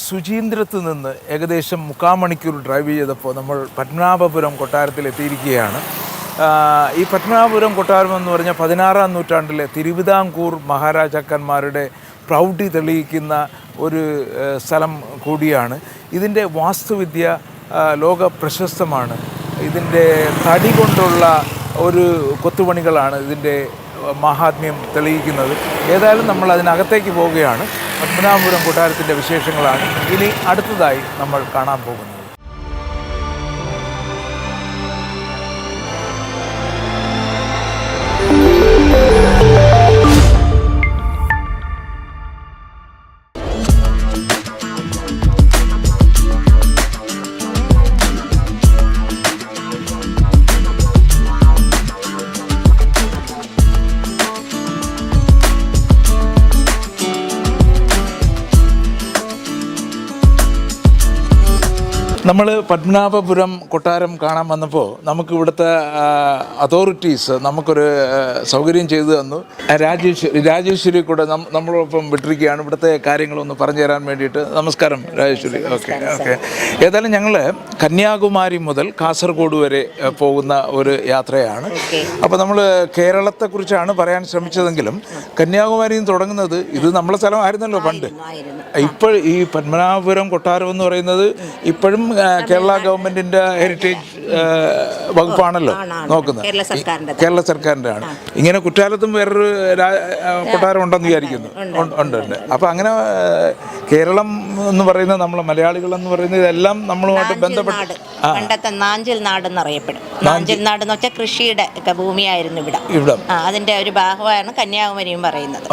സുചീന്ദ്രത്ത് നിന്ന് ഏകദേശം 3/4 മണിക്കൂർ ഡ്രൈവ് ചെയ്തപ്പോൾ നമ്മൾ പത്മനാഭപുരം കൊട്ടാരത്തിൽ എത്തിയിരിക്കുകയാണ്. ഈ പത്മനാഭപുരം കൊട്ടാരം എന്ന് പറഞ്ഞാൽ 16-ാം നൂറ്റാണ്ടിലെ തിരുവിതാംകൂർ മഹാരാജാക്കന്മാരുടെ പ്രൗഢി തെളിയിക്കുന്ന ഒരു സ്ഥലം കൂടിയാണ്. ഇതിൻ്റെ വാസ്തുവിദ്യ ലോക പ്രശസ്തമാണ്. ഇതിൻ്റെ തടി കൊണ്ടുള്ള ഒരു കൊത്തുപണികളാണ് ഇതിൻ്റെ മഹാത്മ്യം തെളിയിക്കുന്നത്. ഏതായാലും നമ്മൾ അതിനകത്തേക്ക് പോവുകയാണ്. പത്മനാഭപുരം കൊട്ടാരത്തിൻ്റെ വിശേഷങ്ങളാണ് ഇനി അടുത്തതായി നമ്മൾ കാണാൻ പോകുന്നത്. നമ്മൾ പത്മനാഭപുരം കൊട്ടാരം കാണാൻ വന്നപ്പോൾ നമുക്ക് ഇവിടുത്തെ അതോറിറ്റീസ് നമുക്കൊരു സൗകര്യം ചെയ്തു തന്നു. രാജേശ്വരി കൂടെ നമ്മളൊപ്പം വിട്ടിരിക്കുകയാണ് ഇവിടുത്തെ കാര്യങ്ങളൊന്ന് പറഞ്ഞു തരാൻ വേണ്ടിയിട്ട്. നമസ്കാരം രാജേശ്വരി. ഓക്കെ. ഏതായാലും ഞങ്ങൾ കന്യാകുമാരി മുതൽ കാസർഗോഡ് വരെ പോകുന്ന ഒരു യാത്രയാണ്. അപ്പോൾ നമ്മൾ കേരളത്തെക്കുറിച്ചാണ് പറയാൻ ശ്രമിച്ചതെങ്കിലും കന്യാകുമാരിയിൽ തുടങ്ങുന്നത് ഇത് നമ്മളെ സ്ഥലമായിരുന്നല്ലോ പണ്ട്. ഇപ്പോൾ ഈ പത്മനാഭപുരം കൊട്ടാരം എന്ന് പറയുന്നത് ഇപ്പോഴും കേരള ഗവൺമെന്റിന്റെ ഹെറിറ്റേജ് വകുപ്പാണല്ലോ നോക്കുന്നത്. കേരള സർക്കാരിൻ്റെ ആണ്. ഇങ്ങനെ കുറ്റാലത്തും വേറൊരു കൊട്ടാരം ഉണ്ടെന്ന് വിചാരിക്കുന്നു. ഉണ്ട്. അപ്പം അങ്ങനെ കേരളം എന്ന് പറയുന്നത് നമ്മളെ മലയാളികൾ എന്ന് പറയുന്നത് ഇതെല്ലാം നമ്മളുമായിട്ട് ബന്ധപ്പെട്ട് പണ്ടത്തെ നാഞ്ചൽ നാട് എന്നറിയപ്പെടും. നാഞ്ചൽ നാട് എന്ന് വെച്ചാൽ കൃഷിയുടെ ഒക്കെ ഭൂമിയായിരുന്നു ഇവിടെ. അതിന്റെ ഒരു ഭാഗമാണ് കന്യാകുമാരിയും പറയുന്നത്.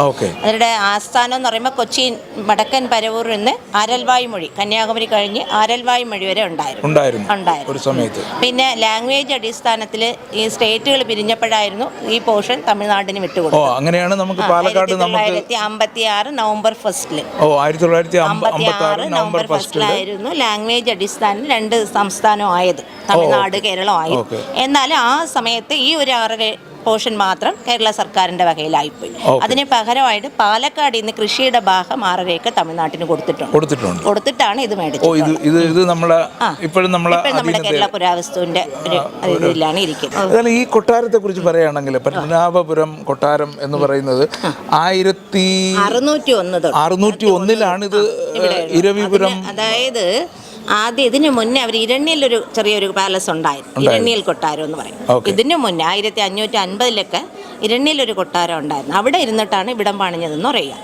അതിന്റെ ആസ്ഥാനം എന്ന് പറയുമ്പോൾ കൊച്ചി വടക്കൻ പരവൂരിൽ നിന്ന് ആരൽവായ് മൊഴി, കന്യാകുമാരി കഴിഞ്ഞ് ആരൽവായ് മൊഴി വരെ ഉണ്ടായിരുന്നു ഒരു സമയത്ത്. പിന്നെ ലാംഗ്വേജ് അടിസ്ഥാനത്തിൽ ഈ സ്റ്റേറ്റുകൾ പിരിഞ്ഞപ്പോഴായിരുന്നു ഈ പോർഷൻ തമിഴ്നാടിന് വിട്ടുകൊടുത്തത്. അങ്ങനെയാണ് നമുക്ക് പാലക്കാട് 1956 നവംബർ 1 നവംബർ 1 ലാംഗ്വേജ് അടിസ്ഥാനത്തിൽ 2 സംസ്ഥാനം ആയത്, തമിഴ്നാട് കേരളം ആയത്. എന്നാൽ ആ സമയത്ത് ഈ ഒരു 6 പോർഷൻ മാത്രം കേരള സർക്കാരിന്റെ വകയിലായിപ്പോയി. അതിന് പകരമായിട്ട് പാലക്കാട് ഇന്ന് കൃഷിയുടെ ഭാഗം 6 ഏക്കർ തമിഴ്നാട്ടിന് കൊടുത്തിട്ടാണ് ഇത് മേടിച്ചത്. നമ്മുടെ കേരള പുരാവസ്തുവിന്റെ ഒരു ഇതിലാണ് ഇരിക്കുന്നത്. ഈ കൊട്ടാരത്തെ കുറിച്ച് പറയുകയാണെങ്കിൽ പത്മനാഭപുരം കൊട്ടാരം എന്ന് പറയുന്നത് 1601 ഇത് ഇരവിപുരം. അതായത് ആദ്യം ഇതിന് മുന്നേ അവർ ഇരണ്യയിലൊരു ചെറിയൊരു പാലസ് ഉണ്ടായിരുന്നു, ഇരണ്യൽ കൊട്ടാരം എന്ന് പറയും. ഇതിന് മുന്നേ 1550 ഇരണ്യയിലൊരു കൊട്ടാരം ഉണ്ടായിരുന്നു. അവിടെ ഇരുന്നിട്ടാണ് ഇവിടം പണിഞ്ഞതെന്ന് പറയുക.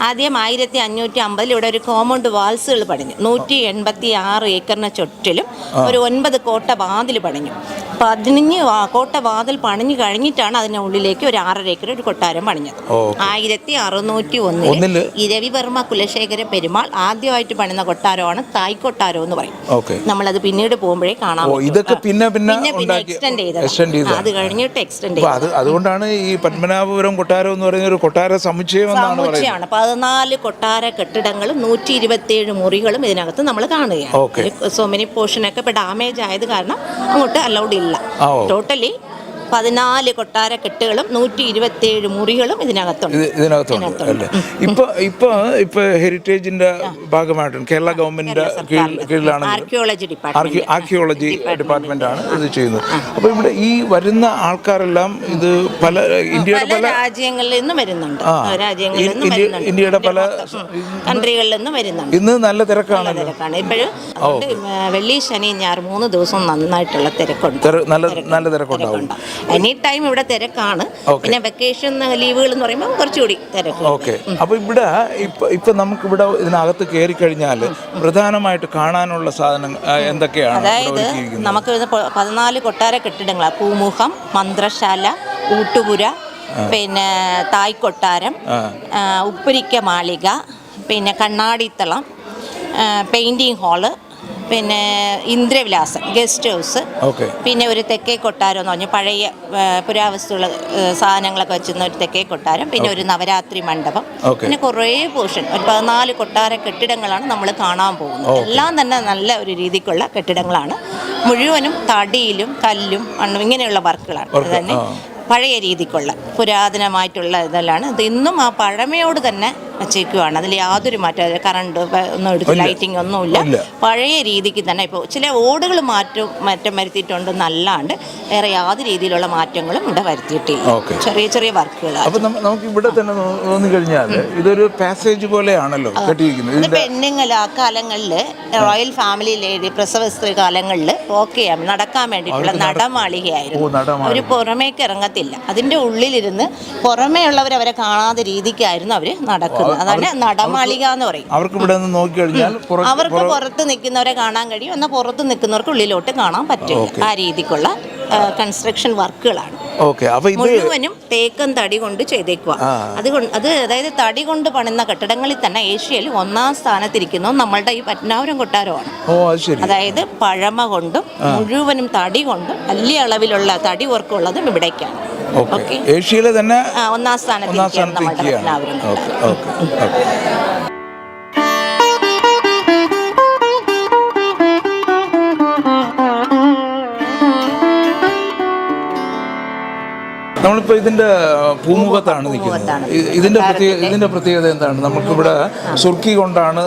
ആദ്യം 1550 ഇവിടെ ഒരു കോമ്പൗണ്ട് വാൾസുകൾ പണിഞ്ഞു. 186 ഏക്കറിന് ചുറ്റിലും ഒരു 9 കോട്ട വാതിൽ പണിഞ്ഞു. 15 കോട്ട വാതിൽ പണിഞ്ഞു കഴിഞ്ഞിട്ടാണ് അതിനുള്ളിലേക്ക് ഒരു 6 ഏക്കർ ഒരു കൊട്ടാരം പണിഞ്ഞത്. 1601 ഇരവിവർമ്മ കുലശേഖര പെരുമാൾ ആദ്യമായിട്ട് പണിത കൊട്ടാരമാണ് തായ് കൊട്ടാരം എന്ന് പറയും. നമ്മളത് പിന്നീട് പോകുമ്പോഴേ കാണാം. എക്സ്റ്റെൻഡ് ചെയ്തത്, അത് കഴിഞ്ഞിട്ട് എക്സ്റ്റെൻഡ് ചെയ്തത്. അതുകൊണ്ടാണ് ഈ പത്മനാഭപുരം കൊട്ടാരം എന്ന് പറയുന്ന ഒരു കൊട്ടാര സമുച്ചയമാണ്. 14 കൊട്ടാര കെട്ടിടങ്ങളും 127 മുറികളും ഇതിനകത്ത് നമ്മൾ കാണുകയാണ്. സോ മെനി പോർഷനൊക്കെ ഇപ്പൊ ഡാമേജ് ആയത് കാരണം അങ്ങോട്ട് അലൗഡ് ഇല്ല. ടോട്ടലി 14 കൊട്ടാര കെട്ടുകളും 127 മുറികളും ഇതിനകത്തുണ്ട്. ഇപ്പൊ ഹെറിറ്റേജിന്റെ ഭാഗമായിട്ടാണ് കേരള ഗവൺമെന്റിന്റെ കീഴിലാണ് ആർക്കിയോളജി ഡിപ്പാർട്ട്മെന്റ് ആണ് ഇത് ചെയ്യുന്നത്. അപ്പൊ ഇവിടെ ഈ വരുന്ന ആൾക്കാരെല്ലാം ഇത് പല ഇന്ത്യയുടെ പല രാജ്യങ്ങളിൽ നിന്നും വരുന്നുണ്ട്. ഇന്ത്യയുടെ പല കൺട്രികളിൽ നിന്നും വരുന്നുണ്ട്. ഇന്ന് നല്ല തിരക്കാണ്. ഇപ്പോഴും വെള്ളി ശനി ഞായർ 3 ദിവസം നന്നായിട്ടുള്ള തിരക്കുണ്ട്. നല്ല തിരക്കുണ്ടാവും. എനി ടൈം ഇവിടെ തിരക്കാണ്. പിന്നെ വെക്കേഷൻ ലീവുകൾ എന്ന് പറയുമ്പോൾ കുറച്ചുകൂടി തിരക്ക്. അപ്പൊ ഇവിടെ ഇപ്പൊ നമുക്കിവിടെ ഇതിനകത്ത് കയറി കഴിഞ്ഞാൽ പ്രധാനമായിട്ട് കാണാനുള്ള സാധനങ്ങൾ എന്തൊക്കെയാണ്? അതായത് നമുക്ക് 14 കൊട്ടാര കെട്ടിടങ്ങളാണ്. പൂമുഖം, മന്ത്രശാല, ഊട്ടുപുര, പിന്നെ തായ് കൊട്ടാരം, ഉപ്പരിക്ക മാളിക, പിന്നെ കണ്ണാടിത്തളം, പെയിന്റിംഗ് ഹാള്, പിന്നെ ഇന്ദ്രവിലാസം ഗസ്റ്റ് ഹൗസ്, പിന്നെ ഒരു തെക്കേ കൊട്ടാരം എന്ന് പറഞ്ഞാൽ പഴയ പുരാവസ്തുള്ള സാധനങ്ങളൊക്കെ വെച്ചിരുന്ന ഒരു തെക്കേ കൊട്ടാരം, പിന്നെ ഒരു നവരാത്രി മണ്ഡപം, പിന്നെ കുറേ പോർഷൻ ഒരു 14 കൊട്ടാര കെട്ടിടങ്ങളാണ് നമ്മൾ കാണാൻ പോകുന്നത്. എല്ലാം തന്നെ നല്ല ഒരു രീതിക്കുള്ള കെട്ടിടങ്ങളാണ്. മുഴുവനും തടിയിലും കല്ലും മണ്ണും ഇങ്ങനെയുള്ള വർക്കുകളാണ്. അത് തന്നെ പഴയ രീതിക്കുള്ള പുരാതനമായിട്ടുള്ള ഇതെല്ലാം. ഇത് ഇന്നും ആ പഴമയോട് തന്നെ വെച്ചേക്കുവാണ്. അതിൽ യാതൊരു മാറ്റം കറണ്ട് ഒന്നും എടുത്ത് ലൈറ്റിംഗ് ഒന്നുമില്ല. പഴയ രീതിക്ക് തന്നെ. ഇപ്പോൾ ചില ഓടുകൾ മാറ്റം വരുത്തിയിട്ടുണ്ടെന്നല്ലാണ്ട് വേറെ യാതൊരു രീതിയിലുള്ള മാറ്റങ്ങളും ഇവിടെ വരുത്തിയിട്ടില്ല. ചെറിയ ചെറിയ വർക്കുകളാണ്. അപ്പോൾ നമുക്ക് ഇവിടെ തന്നെ നോക്കിക്കഴിഞ്ഞാൽ ഇതൊരു പാസേജ് പോലെയാണല്ലോ കെട്ടിയിരിക്കുന്നത്. ഇത് പെണ്ണുങ്ങൾ ആ കാലങ്ങളിൽ റോയൽ ഫാമിലി ലേഡി പ്രസവസ്ത്രീ കാലങ്ങളിൽ ഓക്കെ നടക്കാൻ വേണ്ടിയിട്ടുള്ള നടമാളികയായിരുന്നു. അവർ പുറമേക്ക് ഇറങ്ങത്തില്ല. അതിൻ്റെ ഉള്ളിലിരുന്ന് പുറമേ ഉള്ളവർ അവരെ കാണാതെ രീതിക്കായിരുന്നു അവർ നടക്കുന്നത്. അതാണ് നടമാളിക എന്ന് പറയും. അവർക്ക് ഇവിടെ നിന്ന് നോക്കിക്കഴിഞ്ഞാൽ അവർക്ക് പുറത്ത് നിൽക്കുന്നവരെ കാണാൻ കഴിയും, എന്നാൽ പുറത്ത് നിൽക്കുന്നവർക്ക് ഉള്ളിലോട്ട് കാണാൻ പറ്റില്ല. ആ രീതിക്കുള്ള കൺസ്ട്രക്ഷൻ വർക്കുകളാണ്. മുഴുവനും തേക്കൻ തടി കൊണ്ട് ചെയ്തേക്കുക. അതായത് തടി കൊണ്ട് പണിന്ന കെട്ടിടങ്ങളിൽ തന്നെ ഏഷ്യയിൽ 1-ാം സ്ഥാനത്തിരിക്കുന്നു നമ്മളുടെ ഈ പത്മനാഭപുരം കൊട്ടാരമാണ്. അതായത് പഴമ കൊണ്ടും മുഴുവനും തടി കൊണ്ടും വലിയ അളവിലുള്ള തടി വർക്കുള്ളതും ഇവിടേക്കാണ്. ഏഷ്യയിലെ തന്നെ 1-ാം സ്ഥാനത്തിരിക്കുകയാണ് നമ്മുടെ പത്മനാഭപുരം. നമ്മളിപ്പോൾ ഇതിൻ്റെ പൂമുഖത്താണ് നിൽക്കുന്നത്. ഇതിൻ്റെ പ്രത്യേകത എന്താണ്? നമുക്കിവിടെ സുർക്കി കൊണ്ടാണ്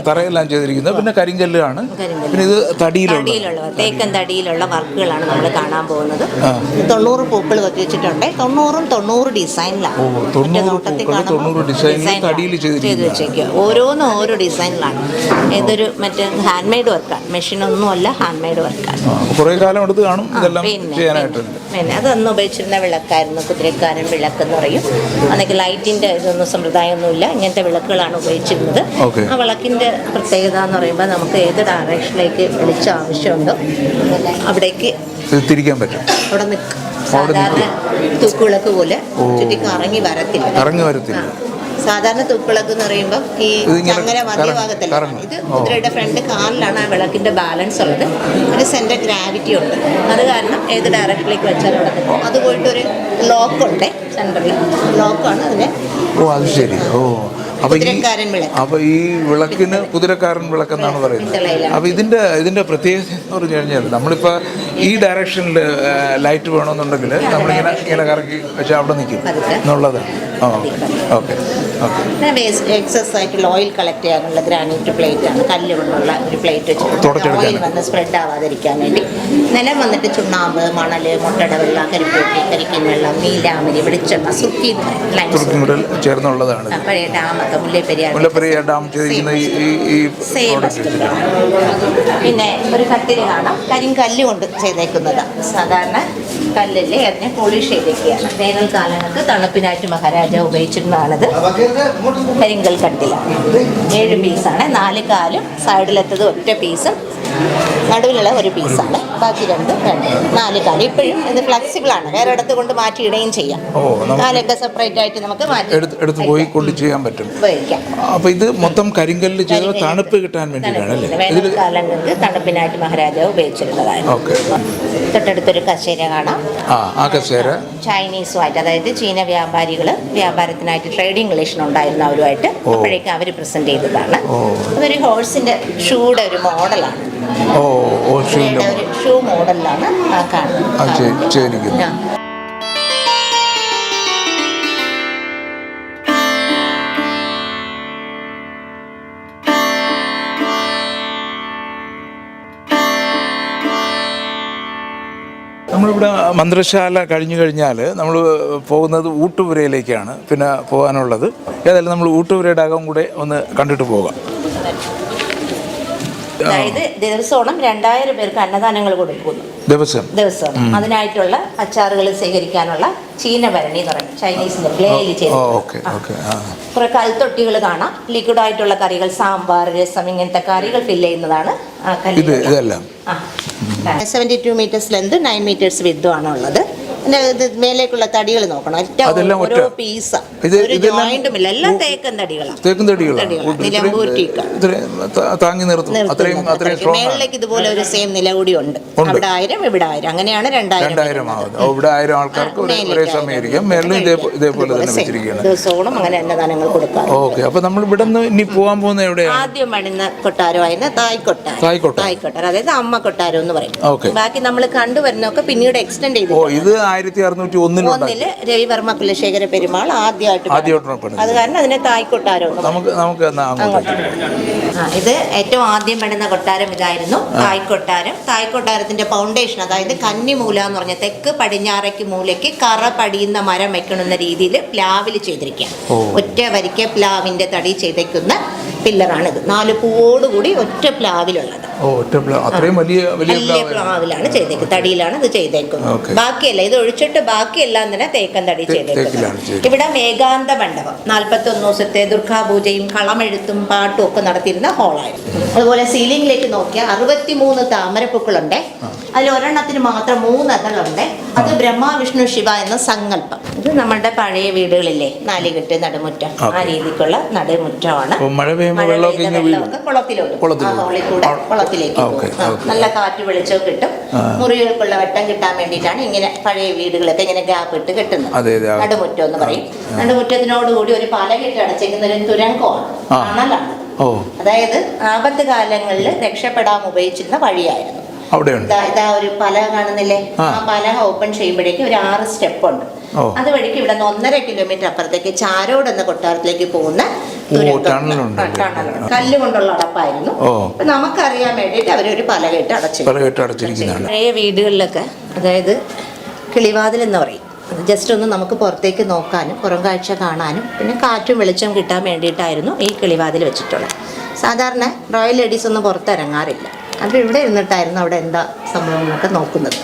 തറയെല്ലാം ചെയ്തിരിക്കുന്നത്. പിന്നെ കരിങ്കല്ലാണ്. പിന്നെ ഇത് തടിയിലുള്ള തേക്കൻ തടിയിലുള്ള വർക്കുകളാണ് നമ്മൾ കാണാൻ പോകുന്നത്. 90 പൂക്കൾ വെച്ചിട്ടുണ്ട്. 90 ഡിസൈനിലാണ്. 90 ഡിസൈനിൽ തടിയിൽ ചെയ്ത് വെച്ചേക്കുക. ഓരോന്നും ഓരോ ഡിസൈനിലാണ്. ഇതൊരു മറ്റേ ഹാൻഡ് മെയ്ഡ് വർക്കാണ്. മെഷീനൊന്നുമല്ല, ഹാൻഡ് മെയ്ഡ് വർക്കാണ്. കുറേ കാലം എടുത്ത് കാണും ഇതെല്ലാം ചെയ്യാനായിട്ടുണ്ട്. പിന്നെ അതൊന്നും ഉപയോഗിച്ചിരുന്ന വിളക്കായിരുന്നു. കുതിരക്കാരൻ വിളക്ക് എന്ന് പറയും. അന്നൊക്കെ ലൈറ്റിൻ്റെ ഇതൊന്നും സമ്പ്രദായമൊന്നുമില്ല. ഇങ്ങനത്തെ വിളക്കുകളാണ് ഉപയോഗിച്ചിരുന്നത്. ആ വിളക്കിൻ്റെ പ്രത്യേകത എന്ന് പറയുമ്പോൾ നമുക്ക് ഏത് ഡയറക്ഷനിലേക്ക് വെളിച്ചം ആവശ്യമുണ്ടോ അവിടേക്ക് തിരിക്കാൻ പറ്റും. അവിടെ നിൽക്കും. സാധാരണ തൂക്കുവിളക്ക് പോലെ ചുറ്റി കറങ്ങി വരത്തില്ല. സാധാരണ തൂക്കുവിളക്ക് എന്ന് പറയുമ്പോൾ ഈ ചങ്ങല മധ്യഭാഗത്തല്ല. ഇത് കുതിരയുടെ ഫ്രണ്ട് കാലിലാണ് ആ വിളക്കിന്റെ ബാലൻസ് ഉള്ളത്. ഒരു സെന്റർ ഗ്രാവിറ്റി ഉണ്ട്. അത് കാരണം ഏത് ഡയറക്ഷനിലേക്ക് വെച്ചാൽ അവിടെ നിൽക്കും. അത് പോയിട്ട് ഒരു ലോക്ക് ഉണ്ട് സെന്ററിൽ. ലോക്കാണ് അതിന്. അത് ശരി. അപ്പോൾ ഈ വിളക്കിന് കുതിരക്കാരൻ വിളക്കെന്നാണ് പറയുന്നത്. അപ്പോൾ ഇതിൻ്റെ പ്രത്യേകത എന്ന് പറഞ്ഞു കഴിഞ്ഞാൽ നമ്മളിപ്പോൾ ഈ ഡയറക്ഷനിൽ ലൈറ്റ് വേണമെന്നുണ്ടെങ്കിൽ നമ്മളിങ്ങനെ കറക്കി വെച്ചാൽ അവിടെ നിൽക്കും എന്നുള്ളതാണ്. എക്സസ് ആയിട്ടുള്ള ഓയിൽ കളക്ട് ചെയ്യാനുള്ള ഗ്രാനൈറ്റ് പ്ലേറ്റ് ആണ്. കല്ല് കൊണ്ടുള്ള ഒരു പ്ലേറ്റ് വെച്ചിട്ട് ഓയിൽ വന്ന് സ്പ്രെഡ് ആവാതിരിക്കാൻ വേണ്ടി. നിലം വന്നിട്ട് ചുണ്ണാമ്പ്, മണല്, മുട്ടട വെള്ളം, കരിപ്പോട്ടി, കരിക്കിൻ വെള്ളം, നീലാമരി, വെളിച്ചെണ്ണ, സുർക്കി ചേർന്നുള്ളതാണ്. പഴയ ഡാമൊക്കെ മുല്ലപ്പെരിയാർ ഡാം ചെയ്തിരിക്കുന്ന ഈ പിന്നെ ഒരു കട്ടില് കാണാം. കരിങ്കല്ല് കൊണ്ട് ചെയ്തേക്കുന്നതാണ്. സാധാരണ കല്ലല്ലേ അതിനെ പോളിഷ് ചെയ്തേക്കുകയാണ്. വേനൽക്കാലങ്ങൾക്ക് തണുപ്പിനായിട്ട് മഹാരാജാവ് ഉപയോഗിച്ചിരുന്നതാണത്. കരിങ്കൽ കട്ടിലാണ്. 7 പീസാണ്. 4 കാലും സൈഡിലെത്തത് ഒറ്റ പീസും നടുവിലുള്ള ഒരു പീസാണ്. ബാക്കി 4 കാല്. ഇപ്പോഴും ഇത് ഫ്ലെക്സിബിൾ ആണ്. വേറെ ഇടത്ത് കൊണ്ട് മാറ്റിയിടുകയും ചെയ്യാം. കാലൊക്കെ സെപ്പറേറ്റ് ആയിട്ട് നമുക്ക് എടുത്ത് പോയി കൊണ്ട് ചെയ്യാൻ പറ്റും. ഉപയോഗിക്കാം. അപ്പോൾ ഇത് മൊത്തം കരിങ്കല്ല് ചെയ്ത് തണുപ്പ് കിട്ടാൻ വേണ്ടിയിട്ടാണ്. വേനൽക്കാലങ്ങൾക്ക് തണുപ്പിനായിട്ട് മഹാരാജാവ് ഉപയോഗിച്ചിരുന്നതായിരുന്നു. തൊട്ടടുത്തൊരു കസേര കാണാം. ആ കസേര ചൈനീസുമായിട്ട്, അതായത് ചീന വ്യാപാരത്തിനായിട്ട് ട്രേഡിംഗ് റിലേഷൻ ഉണ്ടായിരുന്നു അവരുമായിട്ട്. അപ്പോഴേക്കും അവർ പ്രസന്റ് ചെയ്തതാണ്. അതൊരു ഹോഴ്സിന്റെ ഷൂയുടെ ഒരു മോഡലാണ്. ഒരു ഷൂ മോഡലിലാണ് കാണുന്നത്. നമ്മളിവിടെ മന്ത്രശാല കഴിഞ്ഞു കഴിഞ്ഞാൽ നമ്മൾ പോകുന്നത് ഊട്ടുപുരയിലേക്കാണ് പിന്നെ പോകാനുള്ളത്. ഏതായാലും നമ്മൾ ഊട്ടുപുരയുടെ അകം കൂടെ ഒന്ന് കണ്ടിട്ട് പോകാം. അതായത് ദിവസവും 2000 പേർക്ക് അന്നദാനങ്ങൾ കൊടുക്കുന്നു. ദിവസം അതിനായിട്ടുള്ള അച്ചാറുകൾ സ്വീകരിക്കാനുള്ള ചീനഭരണി എന്ന് പറയും. ചൈനീസിന്റെ ക്ലേയിൽ ചെയ്ത് കുറെ കൽത്തൊട്ടികൾ കാണാം. ലിക്വിഡ് ആയിട്ടുള്ള കറികൾ, സാമ്പാർ, രസം, ഇങ്ങനത്തെ കറികൾ ഫില്ല് ചെയ്യുന്നതാണ്. 72 മീറ്റേഴ്സ് ലെന്ത്, 9 മീറ്റേഴ്സ് വിഡ്ത്തും ആണ് ഉള്ളത്. മേലേക്കുള്ള തടികൾ നോക്കണം. ഓരോ പീസ് ജോയിന്റുമില്ല, എല്ലാം തേക്കൻ തടികളാണ്. നിലമ്പൂർ ടീക്ക മേളിലേക്ക് ഇതുപോലെ ഒരു സെയിം നിലകൂടി ഉണ്ട്. അവിടെ 1000, ഇവിടെ 1000, അങ്ങനെയാണ് 2000 ആൾക്കാർക്ക് ഒരേ സമയം ദിവസവും അങ്ങനെ അന്നദാനങ്ങൾ കൊടുക്കാം. അപ്പൊ നമ്മൾ ഇവിടെ നിന്ന് ഇനി പോകാൻ പോകുന്ന എവിടെയാണ്? ആദ്യം പണിന്ന കൊട്ടാരമായിരുന്ന തായ്ക്കൊട്ടാരം, അതായത് അമ്മ കൊട്ടാരം എന്ന് പറയും. ബാക്കി നമ്മൾ കണ്ടുവരുന്നൊക്കെ പിന്നീട് എക്സ്റ്റെൻഡ് ചെയ്തു. ഇത് 1601 രവിവർമ്മ കുലശേഖര പെരുമാൾ ആദ്യമായിട്ട് പണിത്. അത് കാരണം അതിനെ തായ്ക്കൊട്ടാരം. നമുക്ക് എന്നാ അങ്ങോട്ട് ഇത് ഏറ്റവും ആദ്യം പണിത കൊട്ടാരം ഇതായിരുന്നു, തായ്ക്കൊട്ടാരം. തായ്ക്കൊട്ടാരത്തിന്റെ ഫൗണ്ടേഷൻ, അതായത് കന്നിമൂല എന്ന് പറഞ്ഞ തെക്ക് പടിഞ്ഞാറേക്ക് മൂലയ്ക്ക് കറ പടിയുന്ന മരം വെക്കണമെന്ന രീതിയിൽ പ്ലാവിൽ ചെയ്തിരിക്കുക. ഒറ്റ വരിക്ക പ്ലാവിന്റെ തടി ചെയ്തേക്കുന്ന പില്ലറാണിത്. 4 പൂവോടുകൂടി ഒറ്റ പ്ലാവിലുള്ളത്. അത്രയും വലിയ പ്ലാവിലാണ് ചെയ്തേക്കുന്നത്, തടിയിലാണ് ഇത് ചെയ്തേക്കുന്നത്. ബാക്കിയല്ല, ഇത് ഒഴിച്ചിട്ട് ബാക്കിയെല്ലാം തന്നെ തേക്കൻ തടി ചെയ്തേക്കുന്നത്. ഇവിടെ മേഘാന്ത മണ്ഡപം 41 ദിവസത്തെ ദുർഗാപൂജയും കളമെഴുത്തും പാട്ടും ഒക്കെ നടത്തിയിരുന്ന ഹോളായിരുന്നു. അതുപോലെ സീലിംഗിലേക്ക് നോക്കിയാൽ 63 താമരപ്പൂക്കളുണ്ട്. അതിൽ ഒരെണ്ണത്തിന് മാത്രം 3 അതളുണ്ട്. അത് ബ്രഹ്മ വിഷ്ണു ശിവ എന്ന സങ്കല്പം. ഇത് നമ്മുടെ പഴയ വീടുകളില്ലേ, നാലുകെട്ട് നടുമുറ്റം, ആ രീതിക്കുള്ള നടുമുറ്റമാണ്. വെള്ളമൊക്കെ കുളത്തിലേക്ക് നല്ല കാറ്റ് വെളിച്ചവും കിട്ടും. മുറികൾക്കുള്ള വെട്ടം കിട്ടാൻ വേണ്ടിയിട്ടാണ് ഇങ്ങനെ പഴയ വീടുകളൊക്കെ ഇങ്ങനെ ഗ്യാപ്പ് ഇട്ട് കെട്ടുന്നത്. നടുമുറ്റം എന്ന് പറയും. നടുമുറ്റത്തിനോടുകൂടി ഒരു പലകെട്ട് അടച്ചിരിക്കുന്ന ഒരു തുരങ്കമാണ്, കാണലാണ്. അതായത് ആപത്ത് കാലങ്ങളിൽ രക്ഷപ്പെടാൻ ഉപയോഗിച്ചിരുന്ന വഴിയായിരുന്നു. ഇതാ ഒരു പല കാണുന്നില്ലേ, ആ പല ഓപ്പൺ ചെയ്യുമ്പോഴേക്കും ഒരു 6 സ്റ്റെപ്പ് ഉണ്ട്. അതുവഴിക്ക് ഇവിടെ നിന്ന് 1.5 കിലോമീറ്റർ അപ്പുറത്തേക്ക് ചാരോട് എന്ന കൊട്ടാരത്തിലേക്ക് പോകുന്ന ടണലുണ്ട്. കല്ലുകൊണ്ടുള്ള അടപ്പായിരുന്നു. നമുക്കറിയാൻ വേണ്ടിയിട്ട് അവരൊരു പലകെട്ട് അടച്ചിരിക്കുന്നു. പഴയ വീടുകളിലൊക്കെ, അതായത് കിളിവാതിൽ എന്ന് പറയും, ജസ്റ്റ് ഒന്ന് നമുക്ക് പുറത്തേക്ക് നോക്കാനും പുറം കാഴ്ച കാണാനും പിന്നെ കാറ്റും വെളിച്ചം കിട്ടാൻ വേണ്ടിയിട്ടായിരുന്നു ഈ കിളിവാതിൽ വെച്ചിട്ടുള്ളത്. സാധാരണ റോയൽ ലേഡീസ് ഒന്നും പുറത്തിറങ്ങാറില്ല. അപ്പോൾ ഇവിടെ ഇരുന്നിട്ടായിരുന്നു അവിടെ എന്താ സംഭവങ്ങളൊക്കെ നോക്കുന്നത്.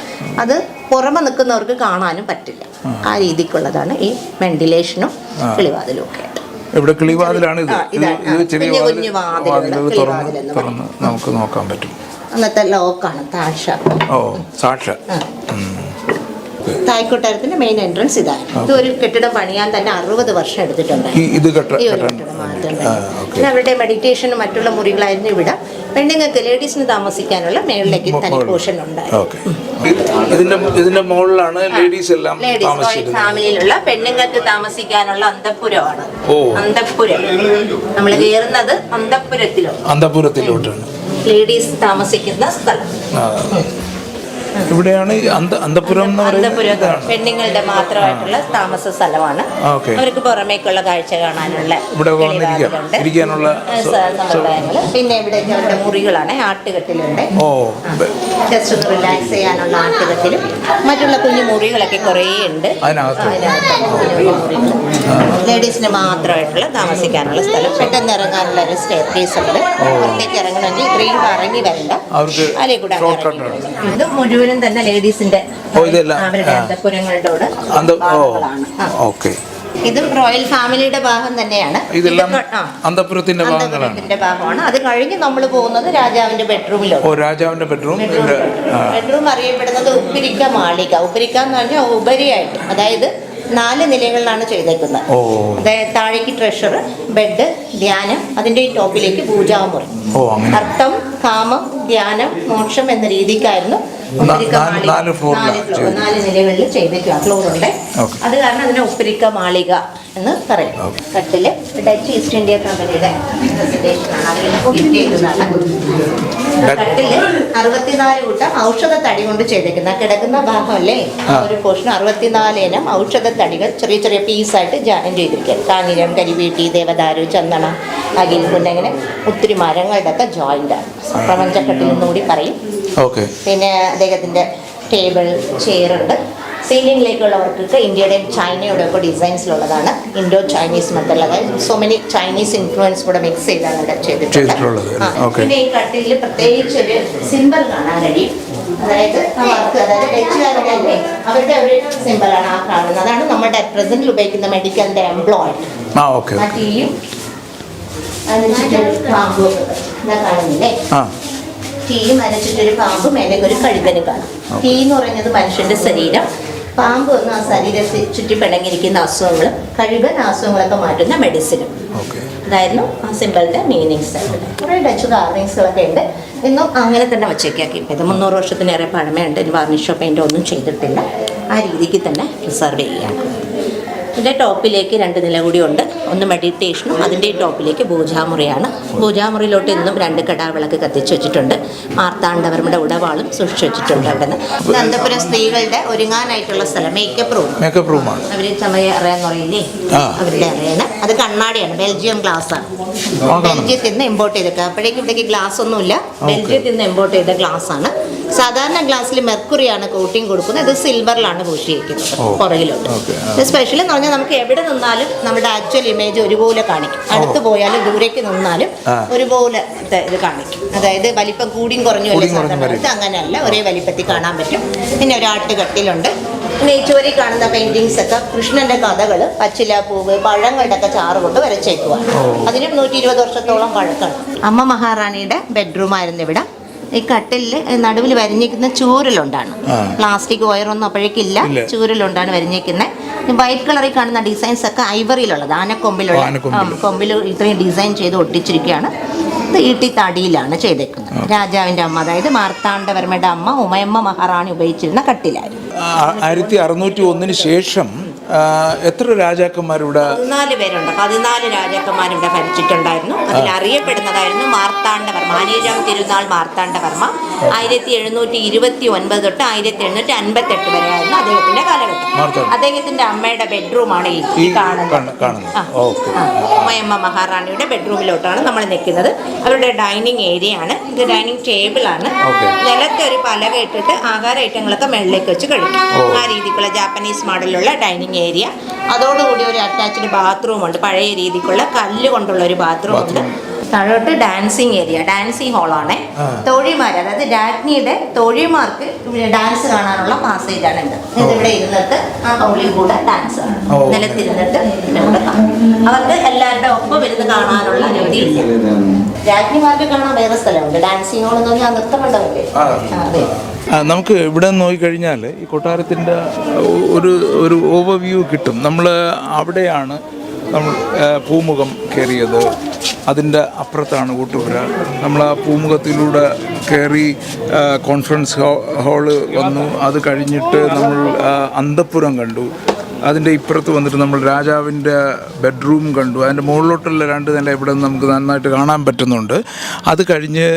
അത് പുറമെ നിൽക്കുന്നവർക്ക് കാണാനും പറ്റില്ല. ആ രീതിക്കുള്ളതാണ് ഈ വെന്റിലേഷനും കിളിവാതിലും ഒക്കെ. ഇവിടെ കിളിവാതിലാണ് ഇത്. കുഞ്ഞു നമുക്ക് നോക്കാൻ പറ്റും. അന്നത്തെ ലോക്കാണ് താഴ്ച. തായ്ക്കൊട്ടാരത്തിന്റെ മെയിൻ എൻട്രൻസ് ഇതാണ്. ഇത് ഒരു കെട്ടിടം പണിയാൻ തന്നെ 60 വർഷം എടുത്തിട്ടുണ്ട്. അവരുടെ മെഡിറ്റേഷനും മറ്റുള്ള മുറികളായിരുന്നു ഇവിടെ. പെണ്ണുങ്ങൾക്ക്, ലേഡീസിന് താമസിക്കാനുള്ള മേളിലേക്ക് തനി പോർഷൻ ഉണ്ടായിരുന്നു. ഇതിന്റെ മുകളിലാണ് ലേഡീസ് എല്ലാം ഫാമിലിയിലുള്ള പെണ്ണുങ്ങൾക്ക് താമസിക്കാനുള്ള അന്തഃപുരമാണ്. അന്തഃപുരം നമ്മൾ കയറുന്നത് അന്തഃപുരത്തിലോട്ടാണ് ലേഡീസ് താമസിക്കുന്ന സ്ഥലം. ഇവിടെയാണ് അന്തഃപുരം എന്ന് പറയുന്നത്. പെണ്ണുങ്ങളുടെ മാത്രമായിട്ടുള്ള താമസ സ്ഥലമാണ്. അവർക്ക് പുറമേക്കുള്ള കാഴ്ച കാണാനുള്ള സമ്പ്രദായങ്ങൾ. പിന്നെ ഇവിടെ അവരുടെ മുറികളാണ്. ആട്ടുകെട്ടിലുണ്ട്. ജസ്റ്റ് ഒന്ന് റിലാക്സ് ചെയ്യാനുള്ള ആട്ടുകെട്ടിലും മറ്റുള്ള കുഞ്ഞു മുറികളൊക്കെ കുറേ ഉണ്ട്. ലേഡീസിന് മാത്രമായിട്ടുള്ള താമസിക്കാനുള്ള സ്ഥലം. പെട്ടെന്ന് ഇറങ്ങാനുള്ള ഒരു സ്റ്റെയർകേസ് ഉണ്ട്. പുറത്തേക്ക് ഇറങ്ങണമെങ്കിൽ ഇത്രയും ഇറങ്ങി വരണ്ട, അതിലെ കൂടെ ഇത് മുഴുവനും തന്നെ ലേഡീസിന്റെ അവരുടെ അന്തഃപുരങ്ങളോട്. ഇതും റോയൽ ഫാമിലിയുടെ ഭാഗം തന്നെയാണ്. അന്തഃപുരത്തിന്റെ ഭാഗമാണ്. അത് കഴിഞ്ഞ് നമ്മൾ പോകുന്നത് രാജാവിന്റെ ബെഡ്റൂമിലാണ്. ബെഡ്റൂം അറിയപ്പെടുന്നത് ഉപ്പരിക്ക മാളിക. ഉപ്പരിക്ക എന്ന് പറഞ്ഞാൽ ഉപരിയായിട്ട്, അതായത് 4 നിലകളിലാണ് ചെയ്തേക്കുന്നത്. അതായത് താഴേക്ക് ട്രഷർ, ബെഡ്, ധ്യാനം, അതിന്റെ ഈ ടോപ്പിലേക്ക് പൂജാമുറി. അർത്ഥം, കാമം, ധ്യാനം, മോക്ഷം എന്ന രീതിക്കായിരുന്നു 4 നിലകളിൽ ചെയ്തേക്കുക. ഫ്ലോറുണ്ട്. അത് കാരണം അതിനെ ഉപ്പരിക്ക മാളിക എന്ന് പറയും. കട്ടില് ഡച്ച് ഈസ്റ്റ് ഇന്ത്യ കമ്പനിയുടെ കട്ടില് 64 കൂട്ടം ഔഷധ തടി കൊണ്ട് ചെയ്തേക്കുന്ന കിടക്കുന്ന ഭാഗമല്ലേ, ഒരു പോർഷൻ 64 ഇനം ഔഷധ തടികൾ ചെറിയ ചെറിയ പീസായിട്ട് ജോയിൻ ചെയ്തിരിക്കുക. കാഞ്ഞിരം, കരിവീട്ടി, ദേവദാരു, ചന്ദനം, അകിൽ, അങ്ങനെ ഒത്തിരി മരങ്ങളുടെ ഒക്കെ ജോയിൻ്റാണ്. പ്രപഞ്ചക്കട്ടിലെന്നുകൂടി പറയും. പിന്നെ അദ്ദേഹത്തിൻ്റെ ടേബിൾ, ചെയറുണ്ട്. സീലിംഗിലേക്കുള്ള വർക്കൊക്കെ ഇന്ത്യയുടെയും ചൈനയുടെ ഒക്കെ ഡിസൈൻസിലുള്ളതാണ്. ഇൻഡോ ചൈനീസ് മെത്തേഡ്, അതായത് സോ മെനി ചൈനീസ് ഇൻഫ്ലുവൻസ് കൂടെ മിക്സ് ചെയ്താണ് ഇവിടെ ചെയ്തിട്ടുള്ളത്. പിന്നെ ഈ കട്ടിലിൽ പ്രത്യേകിച്ച് ഒരു സിമ്പിൾ കാണാൻ കഴിയും. അതായത് ഡച്ചുകാരുടെ അവരുടെ ഒരു സിമ്പിളാണ് ആ കാണുന്നത്. അതാണ് നമ്മുടെ പ്രസന്റിൽ ഉപയോഗിക്കുന്ന മെഡിക്കലിന്റെ എംപ്ലോയിഡ്. ആ ടീയും പാമ്പും കാണുന്നില്ലേ, ടീയും അരച്ചിട്ടൊരു പാമ്പും അല്ലെങ്കിൽ ഒരു കഴുകനും കാണും. ടീ എന്ന് പറയുന്നത് മനുഷ്യന്റെ ശരീരം, പാമ്പ് ഒന്ന് ആ ശരീരത്തിൽ ചുറ്റിപ്പിണങ്ങിയിരിക്കുന്ന അസുഖങ്ങളും കഴുകൻ അസുഖങ്ങളൊക്കെ മാറ്റുന്ന മെഡിസിനും. അതായിരുന്നു ആ സിമ്പിളിന്റെ മീനിങ്സ്. കുറേ ഡച്ച് കാർവിങ്സുകളൊക്കെ ഉണ്ട്. ഇന്നും അങ്ങനെ തന്നെ വച്ചേക്കാക്കി. ഇത് 300 വർഷത്തിനേറെ പഴമയുണ്ട്. ഇനി വാർണിഷോ പെയിൻ്റോ ഒന്നും ചെയ്തിട്ടില്ല. ആ രീതിക്ക് തന്നെ പ്രിസർവ് ചെയ്യാം. ഇതിൻ്റെ ടോപ്പിലേക്ക് 2 നില കൂടി ഉണ്ട്. ഒന്ന് മെഡിറ്റേഷനും അതിൻ്റെ ടോപ്പിലേക്ക് പൂജാമുറിയാണ്. പൂജാമുറിയിലോട്ട് ഇന്നും 2 കടാവിളക്ക് കത്തിച്ച് വെച്ചിട്ടുണ്ട്. മാർത്താണ്ഡവർമ്മയുടെ ഉടവാളും സൂക്ഷിച്ചു വെച്ചിട്ടുണ്ട്. അവിടെ നിന്ന് അന്തപുരം സ്ത്രീകളുടെ ഒരുങ്ങാനായിട്ടുള്ള സ്ഥലം മേക്കപ്പ് റൂമാണ്. അവർ സമയം അറിയാന്ന് പറയില്ലേ, അവരുടെ അറിയാണ്. അത് കണ്ണാടിയാണ്, ബെൽജിയം ഗ്ലാസ് ആണ്. ബെൽജിയത്തിൽ നിന്ന് ഇമ്പോർട്ട് ചെയ്തേക്കുക. അപ്പോഴേക്കും ഇവിടേക്ക് ഗ്ലാസ് ഒന്നുമില്ല, ബെൽജിയത്തിൽ നിന്ന് ഇമ്പോർട്ട് ചെയ്ത ഗ്ലാസ് ആണ്. സാധാരണ ഗ്ലാസ്സിൽ മെർക്കുറിയാണ് കോട്ടിങ് കൊടുക്കുന്നത്. ഇത് സിൽവറിലാണ് പൂശിയിരിക്കുന്നത് പുറകിലോട്ട്. ഇത് സ്പെഷ്യൽ എന്ന് പറഞ്ഞാൽ നമുക്ക് എവിടെ നിന്നാലും നമ്മുടെ ആക്ച്വൽ ഇമേജ് ഒരുപോലെ കാണിക്കും. അടുത്ത് പോയാലും ദൂരേക്ക് നിന്നാലും ഒരുപോലെ ഇത് കാണിക്കും. അതായത് വലിപ്പം കൂടിയും കുറഞ്ഞു അല്ലേ സാധാരണ, ഇത് അങ്ങനെയല്ല, ഒരേ വലിപ്പത്തിൽ കാണാൻ പറ്റും. പിന്നെ ഒരു ആട്ടുകട്ടിലുണ്ട്. പിന്നെ ഈ ചുവരിൽ കാണുന്ന പെയിന്റിങ്സ് ഒക്കെ കൃഷ്ണന്റെ കഥകൾ, പച്ചിലാപ്പൂവ്, പഴങ്ങളുടെ ഒക്കെ ചാറ് കൊണ്ട് വരച്ചേക്കുവാണ്. അതിനും 120 വർഷത്തോളം പഴക്കമാണ്. അമ്മ മഹാറാണിയുടെ ബെഡ്റൂം ആയിരുന്നു ഇവിടെ. ഈ കട്ടിലിൽ നടുവിൽ വരഞ്ഞിരിക്കുന്ന ചൂരലുണ്ടാണ്. പ്ലാസ്റ്റിക് വയറൊന്നും അപ്പോഴേക്കില്ല, ചൂരലുണ്ടാണ് വരഞ്ഞിരിക്കുന്നത്. വൈറ്റ് കളറിൽ കാണുന്ന ഡിസൈൻസ് ഒക്കെ ഐവറിയിലുള്ളത്, ആനക്കൊമ്പിലുള്ള കൊമ്പിൽ ഇത്രയും ഡിസൈൻ ചെയ്ത് ഒട്ടിച്ചിരിക്കുകയാണ്. ഇത് ഈട്ടിത്തടിയിലാണ് ചെയ്തേക്കുന്നത്. രാജാവിൻ്റെ അമ്മ, അതായത് മാർത്താണ്ഡവർമ്മയുടെ അമ്മ ഉമയമ്മ മഹാറാണി ഉപയോഗിച്ചിരുന്ന കട്ടിലായിരുന്നു. 1601 ശേഷം എത്ര രാജാക്കന്മാരിവിടെ? 14 പേരുണ്ട്. 14 രാജാക്കന്മാരിവിടെ ഭരിച്ചിട്ടുണ്ടായിരുന്നു. അതിൽ അറിയപ്പെടുന്നതായിരുന്നു മാർത്താണ്ഡവർമ്മ, അനിഴം തിരുനാൾ മാർത്താണ്ഡവർമ്മ. 1729 തൊട്ട് 1758 വരെയായിരുന്നു അദ്ദേഹത്തിന്റെ കാലഘട്ടം. അദ്ദേഹത്തിന്റെ അമ്മയുടെ ബെഡ്റൂമാണ് ഈ കാണുന്നത്. ഉമയമ്മ മഹാറാണിയുടെ ബെഡ്റൂമിലോട്ടാണ് നമ്മൾ നിൽക്കുന്നത്. അവരുടെ ഡൈനിങ് ഏരിയ ആണ് ഇത്. ഡൈനിങ് ടേബിൾ ആണ്. നിലത്തെ ഒരു പലക ഇട്ടിട്ട് ആഹാര ഐറ്റങ്ങളൊക്കെ മുകളിലേക്ക് വെച്ച് കഴിക്കും. ആ രീതിക്കുള്ള ജാപ്പനീസ് മോഡലിലുള്ള ഡൈനിങ് ഏരിയ. അതോടുകൂടി ഒരു അറ്റാച്ച്ഡ് ബാത്റൂം ഉണ്ട്, പഴയ രീതിക്കുള്ള കല്ല് കൊണ്ടുള്ള ഒരു ബാത്റൂം ഉണ്ട്. താഴോട്ട് ഡാൻസിങ് ഏരിയ, ഡാൻസിങ് ഹോളാണ്. തോഴിമാർ, അതായത് രാജ്ഞിയുടെ തോഴിമാർക്ക് ഡാൻസ് കാണാനുള്ള പാസേജ് ആണ് ഇത്. ഇവിടെ ഇരുന്നിട്ട് ആ ഹോളിൽ കൂടെ ഡാൻസ് ആണ്, നിലത്തിരുന്നിട്ട് അവർക്ക് എല്ലാവരുടെ ഒപ്പം ഇരുന്ന് കാണാനുള്ള അനുമതിയില്ല. രാജ്ഞിമാർക്ക് കാണാൻ വേറെ സ്ഥലമുണ്ട്. ഡാൻസിങ് ഹോൾ എന്ന് പറഞ്ഞാൽ നൃത്തമണ്ഡപമില്ലേ, അതെ. നമുക്ക് ഇവിടെ നോക്കിക്കഴിഞ്ഞാൽ ഈ കൊട്ടാരത്തിൻ്റെ ഒരു ഓവർവ്യൂ കിട്ടും. നമ്മൾ അവിടെയാണ് നമ്മൾ പൂമുഖം കയറിയത്. അതിൻ്റെ അപ്പുറത്താണ് ഊട്ടുപുര. നമ്മൾ ആ പൂമുഖത്തിലൂടെ കയറി കോൺഫറൻസ് ഹാള് വന്നു. അത് കഴിഞ്ഞിട്ട് നമ്മൾ അന്തഃപുരം കണ്ടു. അതിൻ്റെ ഇപ്പുറത്ത് വന്നിട്ട് നമ്മൾ രാജാവിൻ്റെ ബെഡ്റൂം കണ്ടു. അതിൻ്റെ മുകളിലോട്ടുള്ള 2 നില ഇവിടെ നമുക്ക് നന്നായിട്ട് കാണാൻ പറ്റുന്നുണ്ട്. അത് കഴിഞ്ഞ്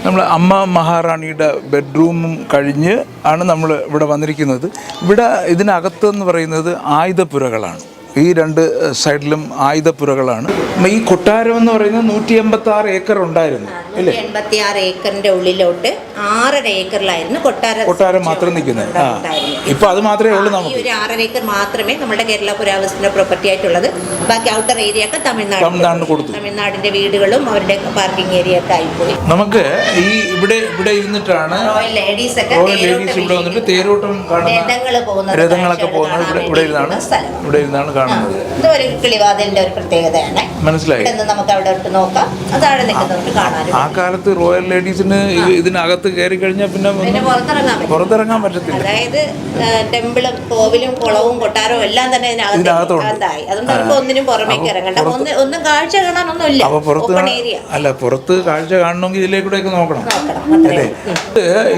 നമ്മൾ അമ്മ മഹാറാണിയുടെ ബെഡ്റൂമും കഴിഞ്ഞ് ആണ് നമ്മൾ ഇവിടെ വന്നിരിക്കുന്നത്. ഇവിടെ ഇതിനകത്തെന്ന് പറയുന്നത് ആയുധപ്പുരകളാണ്. ഈ 2 സൈഡിലും ആയുധപ്പുരകളാണ്. ഈ കൊട്ടാരം എന്ന് പറയുന്നത് 186 ഏക്കർ ഉണ്ടായിരുന്നു അല്ലേ? 186 ഏക്കറിന്റെ ഉള്ളിലോട്ട് 6.5 ഏക്കറിലായിരുന്നു കൊട്ടാരം മാത്രം നിൽക്കുന്നത്. ഇപ്പൊ അത് മാത്രമേ ഉള്ളൂ. നമുക്ക് ഒരു 6.5 ഏക്കർ മാത്രമേ നമ്മുടെ കേരള പുരാവസ്തുവിന്റെ പ്രോപ്പർട്ടി ആയിട്ടുള്ളത്. ബാക്കി ഔട്ടർ ഏരിയ ഒക്കെ തമിഴ്നാടിന് കൊടുത്തു. തമിഴ്നാടിന്റെ വീടുകളും അവരുടെ പാർക്കിംഗ് ഏരിയ ഒക്കെ ആയിപ്പോയി. നമുക്ക് ഈ ഇവിടെ ഇരുന്നിട്ടാണ് റോയൽ ലേഡീസ് ഒക്കെ ഇവിടെ വന്നിട്ട് തേരോട്ടം രഥങ്ങളൊക്കെ പോകുന്നത് ഇവിടെ ഇരുന്നാണ് കാണുന്നത്. ഇതൊരു കിളിവാതിലിന്റെ ഒരു പ്രത്യേകതയാണ്. മനസ്സിലായി. നമുക്ക് അവിടെ ഇട്ട് നോക്കാം. അതാണ് നിൽക്കുന്നവർക്ക് കാണാനും. ആ കാലത്ത് റോയൽ ലേഡീസിന് ഇതിനകത്ത് കയറി കഴിഞ്ഞാൽ പിന്നെ പുറത്തിറങ്ങാൻ പറ്റത്തില്ല. അതായത് ടെമ്പിളും കോവിലും കുളവും കൊട്ടാരവും എല്ലാം തന്നെ ഇതിനകത്തായി. അതുകൊണ്ട് നമുക്ക് ഒന്നിനും പുറമേക്ക് ഇറങ്ങണ്ട. ഒന്നും കാഴ്ച കാണാനൊന്നും ഇല്ല. പുറത്ത് കാഴ്ച കാണണമെങ്കിൽ ഇതിലേക്കൂടെയൊക്കെ നോക്കണം അല്ലേ?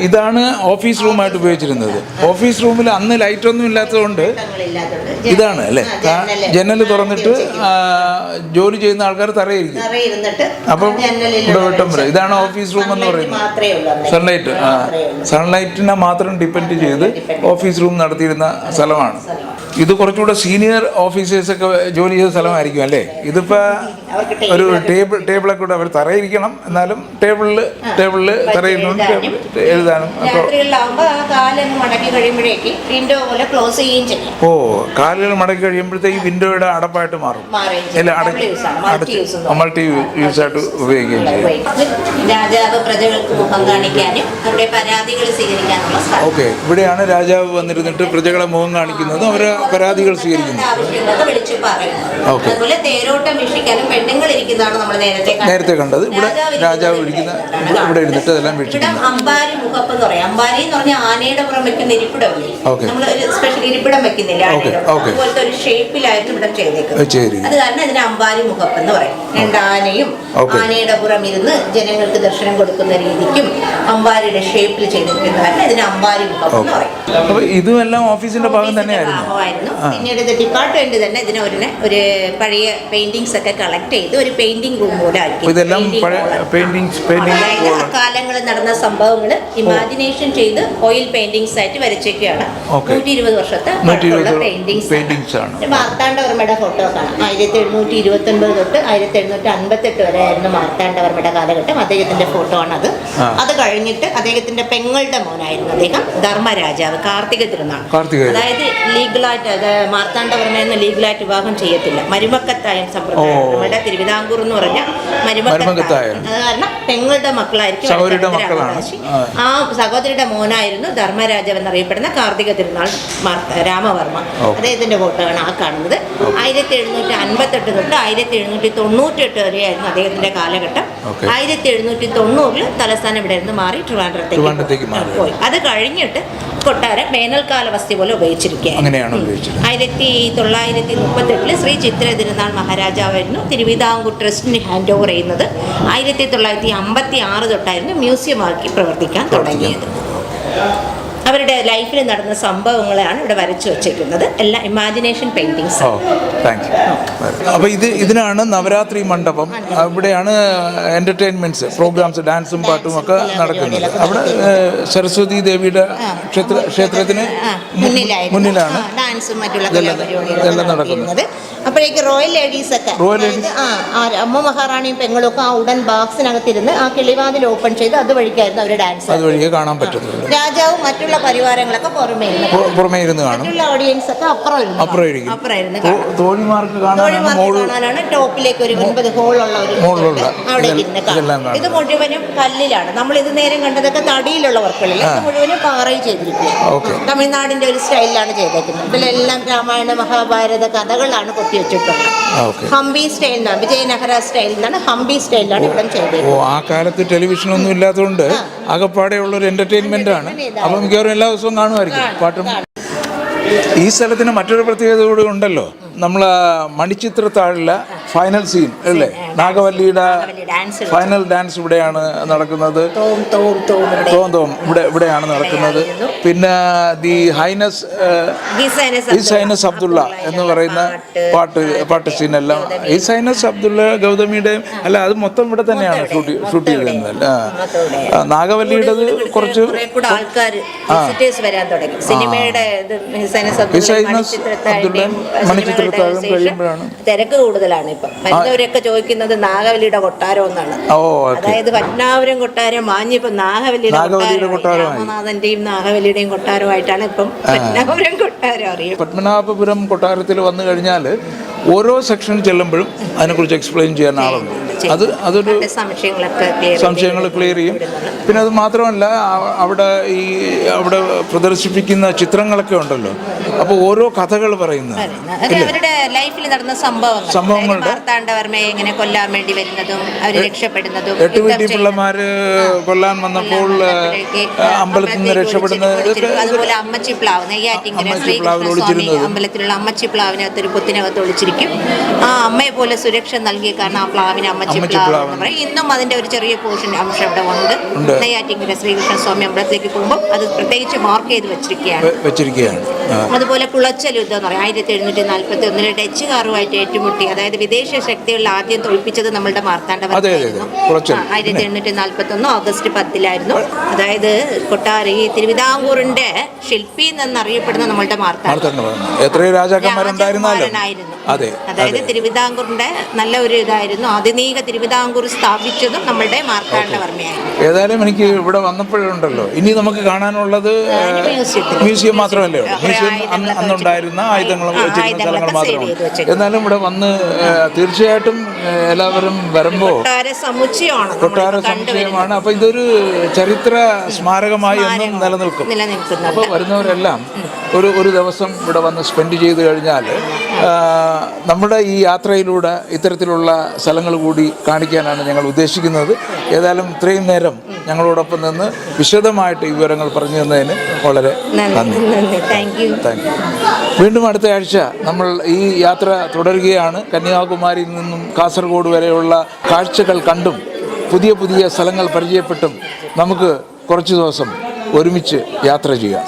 ഇതാണ് ഓഫീസ് റൂമായിട്ട് ഉപയോഗിച്ചിരുന്നത്. ഓഫീസ് റൂമിൽ അന്ന് ലൈറ്റ് ഒന്നും ഇല്ലാത്തതുകൊണ്ട് ഇതാണ് അല്ലേ, ജനൽ തുറന്നിട്ട് ജോലി ചെയ്യുന്ന ആൾക്കാർ തറയിരിക്കും. അപ്പം ഇതാണ് ഓഫീസ് റൂം എന്ന് പറയുന്നത്. സൺലൈറ്റിനെ മാത്രം ഡിപ്പെൻഡ് ചെയ്ത് ഓഫീസ് റൂം നടത്തിയിരുന്ന സ്ഥലമാണ്. ഇത് കുറച്ചുകൂടെ സീനിയർ ഓഫീസേഴ്സൊക്കെ ജോലി ചെയ്ത സ്ഥലമായിരിക്കും അല്ലേ? ഇതിപ്പോൾ ഒരു ടേബിളൊക്കെ കൂടെ അവർ തറയിരിക്കണം, എന്നാലും ടേബിളിൽ തറയിരുന്നുകൊണ്ട് എഴുതാനും. ഓ, കാലുകൾ മടക്കി കഴിയുമ്പോഴത്തേക്ക് വിൻഡോയുടെ അടപ്പായിട്ട് മാറും. മൾട്ടി യൂസ് ആയിട്ട് ഉപയോഗിക്കുകയും ചെയ്യും. രാജാവ് പ്രജകൾക്ക് മുഖം കാണിക്കാനും അവരുടെ പരാതികൾ സ്വീകരിക്കാനുള്ള സ്ഥലം. ഓക്കെ, ഇവിടെയാണ് രാജാവ് വന്നിരുന്നിട്ട് പ്രജകളെ മുഖം കാണിക്കുന്നതും അവരെ പരാതികൾ സ്വീകരിക്കുന്നത്. വെച്ച് പറയുന്നത്. അതുപോലെ തേരോട്ടം വീക്ഷിക്കാനും പെണ്ണുങ്ങൾ ഇരിക്കുന്നതാണ് നമ്മൾ നേരത്തെ കണ്ടത്. ഇവിടെ രാജാവ് ഇരിക്കുന്ന ഇവിടെ ഇരുന്നിട്ട് അതെല്ലാം വീക്ഷിക്കുന്നത്. അമ്പാരി മുഖപ്പ് എന്ന് പറയും. അമ്പാരി എന്ന് പറഞ്ഞാൽ ആനയുടെ പുറം വെക്കുന്ന ഇരിപ്പിടമില്ലേ, നമ്മൾ ഒരു സ്പെഷ്യൽ ഇരിപ്പിടം വെക്കുന്നില്ല, അതുപോലത്തെ ഒരു ഷേപ്പിലായിരുന്നു ഇവിടെ ചെയ്തേക്കുന്നത്. അത് കാരണം ഇതിന് അമ്പാരി മുഖപ്പ് എന്ന് പറയും. രണ്ടാനയും ആനയുടെ പുറം ഇരുന്ന് ജനങ്ങൾക്ക് ദർശനം കൊടുക്കുന്ന രീതിക്കും അമ്പാരിയുടെ ഷേപ്പിൽ ചെയ്തിരിക്കുന്ന കാരണം ഇതിന് അമ്പാരി മുഖപ്പ് എന്ന് പറയും. ഇതുമെല്ലാം ഓഫീസിന്റെ ഭാഗം തന്നെയായിരുന്നു. പിന്നീട് ഇത് ഡിപ്പാർട്ട്മെന്റ് തന്നെ ഇതിനെ ഒരു പഴയ പെയിന്റിങ്സ് ഒക്കെ കളക്ട് ചെയ്ത് ഒരു പെയിന്റിംഗ് റൂം പോലെ ആക്കി. കാലങ്ങളിൽ നടന്ന സംഭവങ്ങൾ ഇമാജിനേഷൻ ചെയ്ത് ഓയിൽ പെയിന്റിങ്സ് ആയിട്ട് വരച്ചൊക്കെയാണ്. 120 വർഷത്തെ പെയിന്റിങ്സ് ആണ്. മാർത്താണ്ഡവർമ്മയുടെ ഫോട്ടോ കാണാം. 1729 തൊട്ട് 1758 വരെ ആയിരുന്നു മാർത്താണ്ഡവർമ്മയുടെ കാലഘട്ടം. അദ്ദേഹത്തിന്റെ ഫോട്ടോ ആണത്. അത് കഴിഞ്ഞിട്ട് അദ്ദേഹത്തിന്റെ പെങ്ങളുടെ മോനായിരുന്നു അദ്ദേഹം ധർമ്മരാജാവ്. കാർത്തിക തിരുനാൾ, അതായത് ലീഗലായിട്ട് മാർത്താണ്ഡവർമ്മയെന്ന് ലീഗലായിട്ട് വിവാഹം ചെയ്യത്തില്ല. മരുമക്കത്തായം സമ്പ്രദായം നമ്മുടെ തിരുവിതാംകൂർ എന്ന് പറഞ്ഞാൽ മരുമക്കത്തായം. അത് കാരണം പെങ്ങളുടെ മക്കളായിരിക്കും. ആ സഹോദരിയുടെ മോനായിരുന്നു ധർമ്മരാജാവ് എന്നറിയപ്പെടുന്ന കാർത്തിക തിരുനാൾ രാമവർമ്മ. അദ്ദേഹത്തിന്റെ ഫോട്ടോ ആണ് ആ കാണുന്നത്. 1758 തൊട്ട് 1798 വരെയായിരുന്നു അദ്ദേഹത്തിന്റെ കാലഘട്ടം. 1790 തലസ്ഥാനം ഇവിടെ നിന്ന് മാറി ട്രിവാൻഡ്രത്തേക്ക് പോയി. അത് കഴിഞ്ഞിട്ട് കൊട്ടാരം വേനൽക്കാല വസ്തി പോലെ ഉപയോഗിച്ചിരിക്കുകയാണ്. 1938 ശ്രീ ചിത്ര തിരുനാൾ മഹാരാജാവായിരുന്നു തിരുവിതാംകൂർ ട്രസ്റ്റിന് ഹാൻഡ് ഓവർ ചെയ്യുന്നത്. 1956 തൊട്ടായിരുന്നു മ്യൂസിയമാക്കി പ്രവർത്തിക്കാൻ തുടങ്ങിയത്. അവരുടെ ലൈഫിൽ നടന്ന സംഭവങ്ങളാണ് ഇവിടെ വരച്ചു വച്ചേക്കുന്നത്. എല്ലാം ഇമാജിനേഷൻ പെയിന്റിങ്സ്. അപ്പോൾ ഇതിനാണ് നവരാത്രി മണ്ഡപം. ഇവിടെയാണ് എന്റർടൈൻമെന്റ്സ്, പ്രോഗ്രാംസ്, ഡാൻസും പാട്ടും ഒക്കെ നടക്കുന്നത്. അവിടെ സരസ്വതി ദേവിയുടെ ക്ഷേത്രത്തിന് മുന്നിലാണ് ഡാൻസും മറ്റുള്ള എല്ലാം നടക്കുന്നത്. അപ്പോഴേക്ക് റോയൽ ലേഡീസ് ഒക്കെ, അമ്മ മഹാറാണിയും പെങ്ങളും ഒക്കെ ആ ഉടൻ ബോക്സിനകത്തിരുന്ന് ആ കിളിവാതിൽ ഓപ്പൺ ചെയ്ത് അതുവഴിക്കായിരുന്നു അവരുടെ ഡാൻസ്. അതുവഴിയെ കാണാൻ പറ്റുന്നത്. രാജാവും മറ്റുള്ള പരിവാരങ്ങളൊക്കെ പുറമേ ഇരുന്ന് കാണും. മറ്റുള്ള ഓഡിയൻസ് ഒക്കെ അപ്പുറം ഇരുന്ന് തോഴിമാർക്ക് കാണാനാണ് ടോപ്പിലേക്ക് ഒരു 9 ഹോളുള്ള ഒരു അവിടെ ഇരുന്ന് കാണാം. ഇത് മുഴുവനും കല്ലിലാണ്. നമ്മൾ ഇത് നേരം കണ്ടതൊക്കെ തടിയിലുള്ള വർക്കുകളില്ല, ഇത് മുഴുവനും പാറയിൽ ചെയ്തിരിക്കുന്നത്. തമിഴ്നാടിന്റെ ഒരു സ്റ്റൈലിലാണ് ചെയ്തേക്കുന്നത്. ഇതിലെല്ലാം രാമായണ മഹാഭാരത കഥകളാണ് കൊത്തിവെച്ചിട്ടുള്ളത്. ഹംപി സ്റ്റൈലിലാണ്, വിജയനഗര സ്റ്റൈലിൽ നിന്നാണ് ഹംപി സ്റ്റൈലിലാണ് ഇവിടെ ചെയ്തത്. ആ കാലത്ത് ടെലിവിഷൻ ഒന്നും ഇല്ലാത്തതുകൊണ്ട് ആകപ്പാടെ ഉള്ള ഒരു എന്റർടൈൻമെന്റ് ആണ്. അപ്പം മിക്കവാറും എല്ലാ ദിവസവും കാണുമായിരിക്കും പാട്ടും. ഈ സ്ഥലത്തിന് മറ്റൊരു പ്രത്യേകത കൂടി ഉണ്ടല്ലോ. നമ്മൾ മണിച്ചിത്രത്താഴിലെ ഫൈനൽ സീൻ അല്ലേ, നാഗവല്ലിയുടെ ഫൈനൽ ഡാൻസ് ഇവിടെയാണ് നടക്കുന്നത്. ഇവിടെയാണ് നടക്കുന്നത്. പിന്നെ ദി ഹൈനസ് അബ്ദുള്ള എന്ന് പറയുന്ന പാട്ട് സീനെല്ലാം ഹിസ് ഹൈനസ് അബ്ദുള്ള ഗൗതമിയുടെയും അല്ല, അത് മൊത്തം ഇവിടെ തന്നെയാണ് ഷൂട്ട് ചെയ്തിരുന്നത്. നാഗവല്ലിയുടേത് കുറച്ച് തിരക്ക് കൂടുതലാണ് ഇപ്പം. വരുന്നവരൊക്കെ ചോദിക്കുന്നത് നാഗവല്ലിയുടെ കൊട്ടാരം എന്നാണ്. അതായത് പത്മനാഭപുരം കൊട്ടാരം മാഞ്ഞിപ്പോ നാഗവല്ലിയുടെ കൊട്ടാരം, രാമനാഥന്റെയും നാഗവല്ലിയുടെയും കൊട്ടാരമായിട്ടാണ് ഇപ്പം പത്മനാഭപുരം കൊട്ടാരം അറിയുന്നത്. പത്മനാഭപുരം കൊട്ടാരത്തിൽ വന്നു കഴിഞ്ഞാൽ ഓരോ സെക്ഷൻ ചെല്ലുമ്പോഴും അതിനെക്കുറിച്ച് എക്സ്പ്ലെയിൻ ചെയ്യാൻ ആളുണ്ട്. അതൊരു സംശയങ്ങൾ ക്ലിയർ ചെയ്യും. പിന്നെ അത് മാത്രമല്ല, അവിടെ പ്രദർശിപ്പിക്കുന്ന ചിത്രങ്ങളൊക്കെ ഉണ്ടല്ലോ. അപ്പോൾ ഓരോ കഥകൾ പറയുന്നത് അവരുടെ ലൈഫിൽ നടന്ന സംഭവങ്ങളുടെ മാർത്താണ്ഡവർമ്മയെ എങ്ങനെ കൊല്ലാൻ വേണ്ടി വരുന്നതും അവർ രക്ഷപ്പെടുന്നതും, 8 വീട്ടി പിള്ളമാര് കൊല്ലാൻ വന്നപ്പോൾ അമ്പലത്തിൽ നിന്ന് രക്ഷപ്പെടുന്നത്, അതുപോലെ അമ്മച്ചിപ്ലാവ് നെയ്യാറ്റിങ്കര ശ്രീകൃഷ്ണസ്വാമി അമ്പലത്തിലുള്ള അമ്മച്ചിപ്ലാവിനകത്ത് ഒരു പൊത്തിനകത്ത് ഒളിച്ചിരിക്കും. ആ അമ്മയെ പോലെ സുരക്ഷ നൽകിയ കാരണം ആ പ്ലാവിന് അമ്മച്ചിപ്ലാവ് എന്ന് പറയും. ഇന്നും അതിന്റെ ഒരു ചെറിയ പോർഷൻ അംശം ഇവിടെ ഉണ്ട്. നെയ്യാറ്റിങ്കര ശ്രീകൃഷ്ണസ്വാമി അമ്പലത്തിലേക്ക് പോകുമ്പോൾ അത് പ്രത്യേകിച്ച് മാർക്ക് ചെയ്ത് വെച്ചിരിക്കുകയാണ്. അതുപോലെ കുളച്ചൽ യുദ്ധം എന്ന് പറയും. 1741 ഡച്ചുകാരുമായിട്ട് ഏറ്റുമുട്ടി, അതായത് വിദേശ ശക്തികളിൽ ആദ്യം തോൽപ്പിച്ചത് നമ്മളുടെ മാർത്താണ്ഡവർമ്മയായിരുന്നു. 1841 ഓഗസ്റ്റ് 10 അതായത് കൊട്ടാരം, ഈ തിരുവിതാംകൂറിന്റെ ശില്പി എന്നറിയപ്പെടുന്ന നമ്മളുടെ മാർത്താണ്ഡവർമ്മ. എത്രയോ രാജാക്കന്മാരുണ്ടായിരുന്നു. അതായത് തിരുവിതാംകൂറിന്റെ നല്ല ഒരു ഇതായിരുന്നു. ആധുനിക തിരുവിതാംകൂർ സ്ഥാപിച്ചതും നമ്മളുടെ മാർത്താണ്ഡവർമ്മയായിരുന്നു. ഏതായാലും എനിക്ക് ഇവിടെ വന്നപ്പോഴുണ്ടല്ലോ, ഇനി നമുക്ക് കാണാനുള്ളത് മ്യൂസിയം മാത്രമല്ലേ, മ്യൂസിയം അന്നുണ്ടായിരുന്ന ആയുധങ്ങളും സ്ഥലങ്ങൾ മാത്രമാണ്. എന്നാലും ഇവിടെ വന്ന് തീർച്ചയായിട്ടും എല്ലാവരും വരുമ്പോൾ കൊട്ടാര സമുച്ചയമാണ്. അപ്പൊ ഇതൊരു ചരിത്ര സ്മാരകമായി എന്നും നിലനിൽക്കും. അപ്പോൾ വരുന്നവരെല്ലാം ഒരു ദിവസം ഇവിടെ വന്ന് സ്പെൻഡ് ചെയ്ത് കഴിഞ്ഞാൽ നമ്മുടെ ഈ യാത്രയിലൂടെ ഇത്തരത്തിലുള്ള സ്ഥലങ്ങൾ കൂടി കാണിക്കാനാണ് ഞങ്ങൾ ഉദ്ദേശിക്കുന്നത്. ഏതായാലും ഇത്രയും നേരം ഞങ്ങളോടൊപ്പം നിന്ന് വിശദമായിട്ട് ഈ വിവരങ്ങൾ പറഞ്ഞു തന്നതിന് വളരെ നന്ദി. Thank you. വീണ്ടും അടുത്ത ആഴ്ച നമ്മൾ ഈ യാത്ര തുടരുകയാണ്. കന്യാകുമാരിയിൽ നിന്നും കാസർഗോഡ് വരെയുള്ള കാഴ്ചകൾ കണ്ടും പുതിയ പുതിയ സ്ഥലങ്ങൾ പരിചയപ്പെട്ടും നമുക്ക് കുറച്ച് ദിവസം ഒരുമിച്ച് യാത്ര ചെയ്യാം.